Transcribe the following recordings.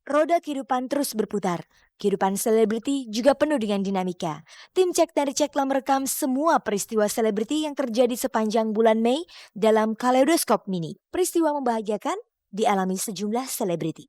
Roda kehidupan terus berputar. Kehidupan selebriti juga penuh dengan dinamika. Tim Cek dan Dicek telah merekam semua peristiwa selebriti yang terjadi sepanjang bulan Mei dalam Kaleidoskop Mini. Peristiwa membahagiakan dialami sejumlah selebriti.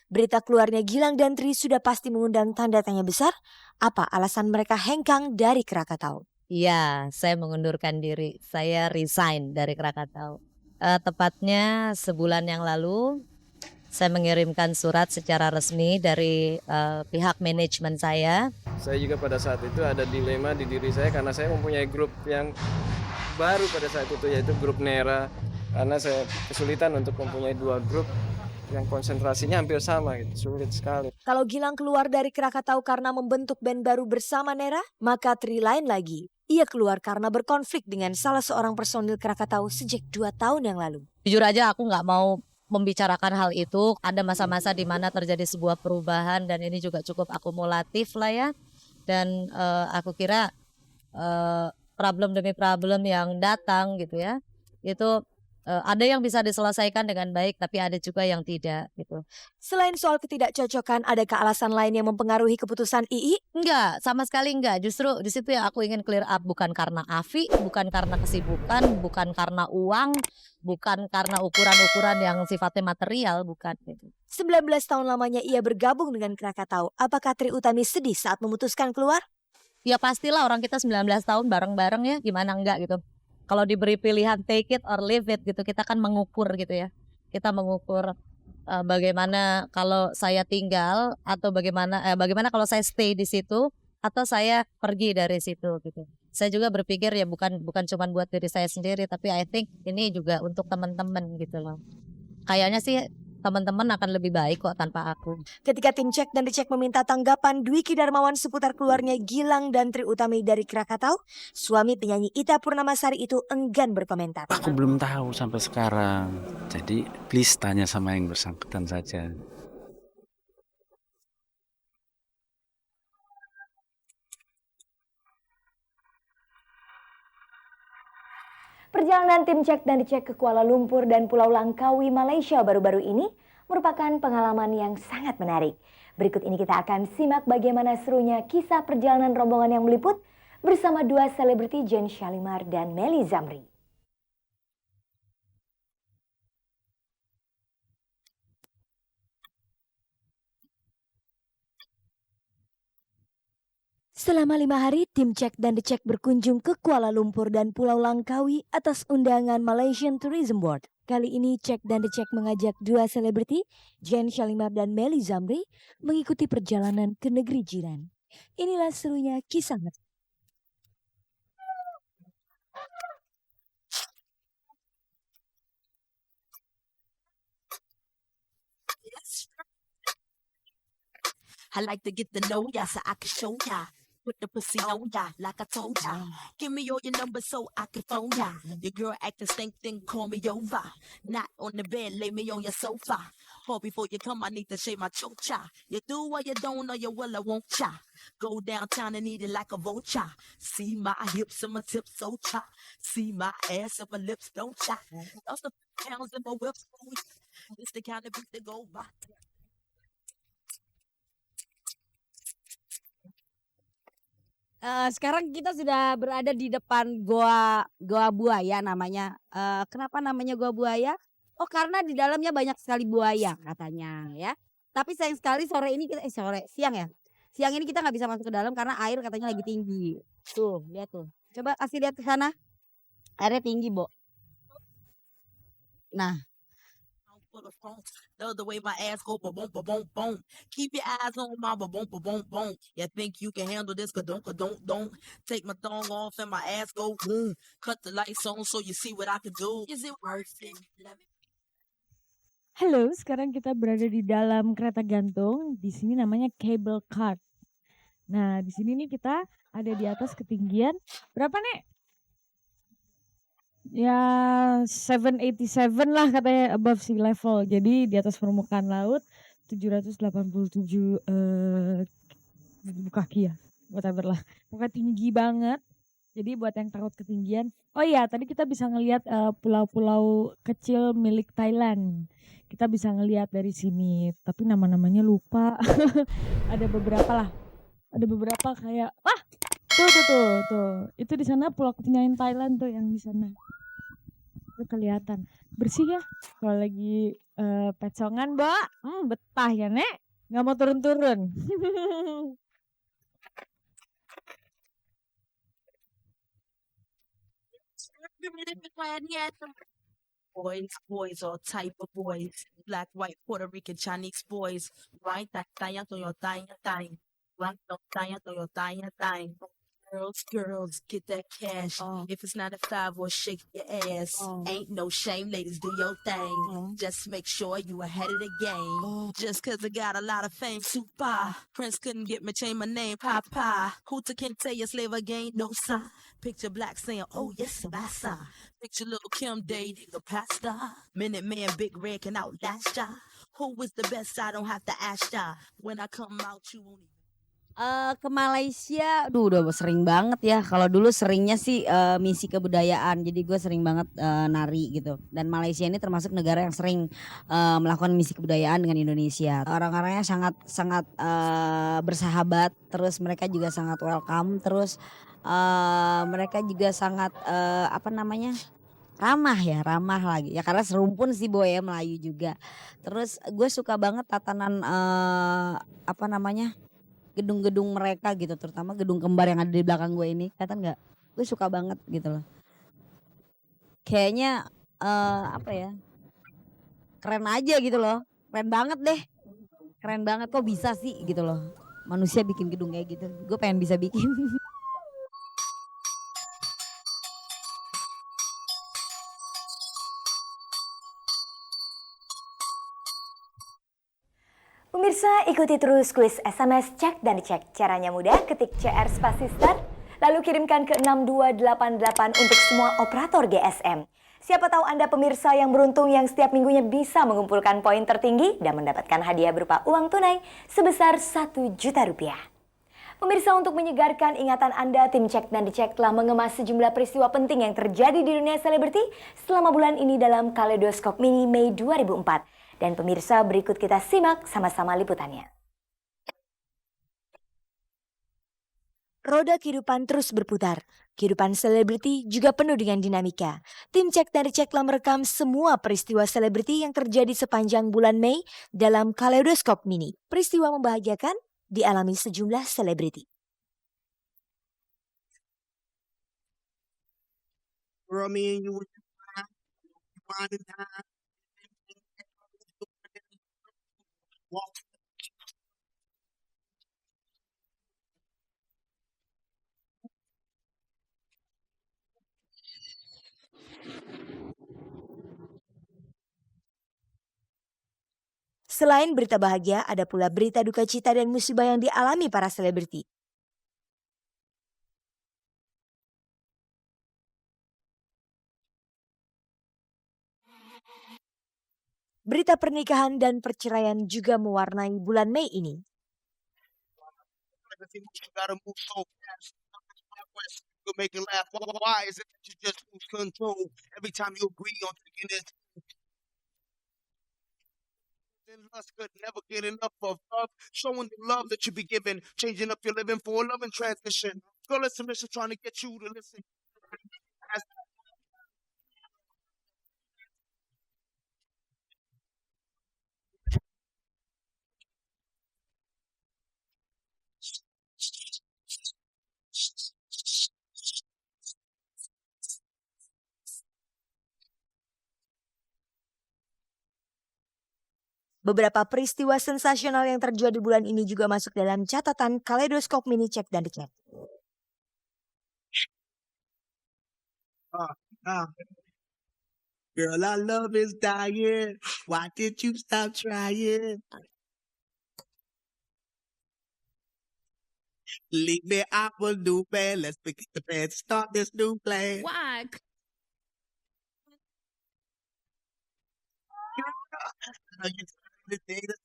Berita keluarnya Gilang dan Tri sudah pasti mengundang tanda tanya besar. Apa alasan mereka hengkang dari Krakatau? Iya, saya mengundurkan diri. Saya resign dari Krakatau. Tepatnya sebulan yang lalu, saya mengirimkan surat secara resmi dari pihak manajemen saya. Saya juga pada saat itu ada dilema di diri saya karena saya mempunyai grup yang baru pada saat itu, yaitu grup Nera. Karena saya kesulitan untuk mempunyai dua grup yang konsentrasinya hampir sama, gitu. Sulit sekali. Kalau Gilang keluar dari Krakatau karena membentuk band baru bersama Nera, maka Tri lain lagi. Ia keluar karena berkonflik dengan salah seorang personil Krakatau sejak 2 tahun yang lalu. Jujur aja aku nggak mau membicarakan hal itu. Ada masa-masa di mana terjadi sebuah perubahan dan ini juga cukup akumulatif lah ya. Dan aku kira problem demi problem yang datang gitu ya, itu ada yang bisa diselesaikan dengan baik, tapi ada juga yang tidak gitu. Selain soal ketidakcocokan, adakah alasan lain yang mempengaruhi keputusan II? Enggak, sama sekali enggak. Justru di situ yang aku ingin clear up, bukan karena Afi, bukan karena kesibukan, bukan karena uang, bukan karena ukuran-ukuran yang sifatnya material, bukan gitu. 19 tahun lamanya ia bergabung dengan Krakatau. Apakah Tri Utami sedih saat memutuskan keluar? Ya pastilah, orang kita 19 tahun bareng-bareng ya, gimana enggak gitu. Kalau diberi pilihan take it or leave it gitu, kita kan mengukur gitu ya. Kita mengukur bagaimana kalau saya tinggal atau bagaimana kalau saya stay di situ atau saya pergi dari situ gitu. Saya juga berpikir ya bukan cuma buat diri saya sendiri, tapi I think ini juga untuk teman-teman gitu loh. Kayaknya sih teman-teman akan lebih baik kok tanpa aku. Ketika tim Cek dan Dicek meminta tanggapan Dwiki Darmawan seputar keluarnya Gilang dan Tri Utami dari Krakatau, suami penyanyi Ita Purnamasari itu enggan berkomentar. Aku belum tahu sampai sekarang. Jadi please tanya sama yang bersangkutan saja. Perjalanan tim Cek dan Dicek ke Kuala Lumpur dan Pulau Langkawi, Malaysia baru-baru ini merupakan pengalaman yang sangat menarik. Berikut ini kita akan simak bagaimana serunya kisah perjalanan rombongan yang meliput bersama dua selebriti Jen Shalimar dan Melly Zamri. Selama 5 hari, tim Cek dan Dicek berkunjung ke Kuala Lumpur dan Pulau Langkawi atas undangan Malaysian Tourism Board. Kali ini Cek dan Dicek mengajak dua selebriti, Jen Shalimar dan Melly Zamri, mengikuti perjalanan ke negeri jiran. Inilah serunya kisah mereka. I like to get to know ya so I can show ya. Put the pussy on ya like I told ya. Give me all your numbers so I can phone ya. Your girl acting stink, then call me over. Not on the bed, lay me on your sofa. Or before you come, I need to shave my chocha. You do or you don't, or you will, I won't ya. Go downtown and eat it like a vulture. See my hips and my tips so cha. See my ass and my lips don't cha. Lost the pounds in my whips. It's the kind of beat that go by. Sekarang kita sudah berada di depan Goa Buaya namanya. Kenapa namanya Goa Buaya? Oh, karena di dalamnya banyak sekali buaya katanya ya. Tapi sayang sekali siang ya. Siang ini kita nggak bisa masuk ke dalam karena air katanya lagi tinggi. Tuh, lihat tuh. Coba kasih lihat ke sana. Airnya tinggi, Bo. Nah, The other way my ass go boom boom boom boom. Keep your eyes on my boom boom boom boom. You think you can handle this? Don't. Take my thong off and my ass go boom. Cut the lights on so you see what I can do. Is it worth it? Halo, sekarang kita berada di dalam kereta gantung. Di sini namanya cable car. Nah, di sini nih kita ada di atas ketinggian berapa, Nek? Ya 787 lah katanya above sea level. Jadi di atas permukaan laut 787 kaki ya. Whatever lah. Pokoknya tinggi banget. Jadi buat yang takut ketinggian. Oh iya, tadi kita bisa ngelihat pulau-pulau kecil milik Thailand. Kita bisa ngelihat dari sini, tapi nama-namanya lupa. Ada beberapa lah. Ada beberapa kayak tuh. Itu di sana pulau ketinggian Thailand tuh yang di sana. Itu kelihatan bersih ya kalau lagi pecongan, Mbak. Betah ya, Nek. Nggak mau turun-turun. Boys, all type of boys. Black, white, Puerto Rican, Chinese boys. Right, that thing, to your thing. Right, no thing, to your thing. Girls, get that cash. If it's not a five, or shake your ass. Ain't no shame, ladies, do your thing. Just make sure you ahead of the game. Just cause I got a lot of fame, super. Prince couldn't get me, change my name, Papa. Hooter can't tell you slave again, no sign. Picture black saying, oh yes, Bassa. Picture little Kim dating the pastor. Minute Man, Big Red can outlast ya. Who was the best? I don't have to ask ya. When I come out, you won't even. Ke Malaysia, udah sering banget ya. Kalau dulu seringnya sih misi kebudayaan, jadi gue sering banget nari gitu. Dan Malaysia ini termasuk negara yang sering melakukan misi kebudayaan dengan Indonesia. Orang-orangnya sangat sangat bersahabat, terus mereka juga sangat welcome, terus mereka juga sangat ramah lagi ya, karena serumpun sih boy ya, Melayu juga. Terus gue suka banget tatanan gedung-gedung mereka gitu, terutama gedung kembar yang ada di belakang gue ini, kelihatan nggak? Gue suka banget gitu loh. Kayaknya keren aja gitu loh, keren banget deh, keren banget, kok bisa sih gitu loh, manusia bikin gedung kayak gitu. Gue pengen bisa bikin. Pemirsa, ikuti terus kuis SMS Cek dan Dicek. Caranya mudah, ketik CR spasi start, lalu kirimkan ke 6288 untuk semua operator GSM. Siapa tahu Anda pemirsa yang beruntung yang setiap minggunya bisa mengumpulkan poin tertinggi dan mendapatkan hadiah berupa uang tunai sebesar 1 juta rupiah. Pemirsa, untuk menyegarkan ingatan Anda, tim Cek dan Dicek telah mengemas sejumlah peristiwa penting yang terjadi di dunia selebriti selama bulan ini dalam Kaleidoskop Mini Mei 2004. Dan pemirsa, berikut kita simak sama-sama liputannya. Roda kehidupan terus berputar. Kehidupan selebriti juga penuh dengan dinamika. Tim Cek dan Dicek telah merekam semua peristiwa selebriti yang terjadi sepanjang bulan Mei dalam Kaleidoskop Mini. Peristiwa membahagiakan dialami sejumlah selebriti. Selain berita bahagia, ada pula berita duka cita dan musibah yang dialami para selebriti. Berita pernikahan dan perceraian juga mewarnai bulan Mei ini. Lust could never get enough of love, showing the love that you be giving, changing up your living for a loving transition. Girl, it's submission trying to get you to listen. Beberapa peristiwa sensasional yang terjadi bulan ini juga masuk dalam catatan Kaleidoskop Mini Cek dan Dicek. Girl, our love is dying. Why did you stop trying? Leave me, I will do bad. Let's pick the bed, start this new plan. Why? How you turn the day to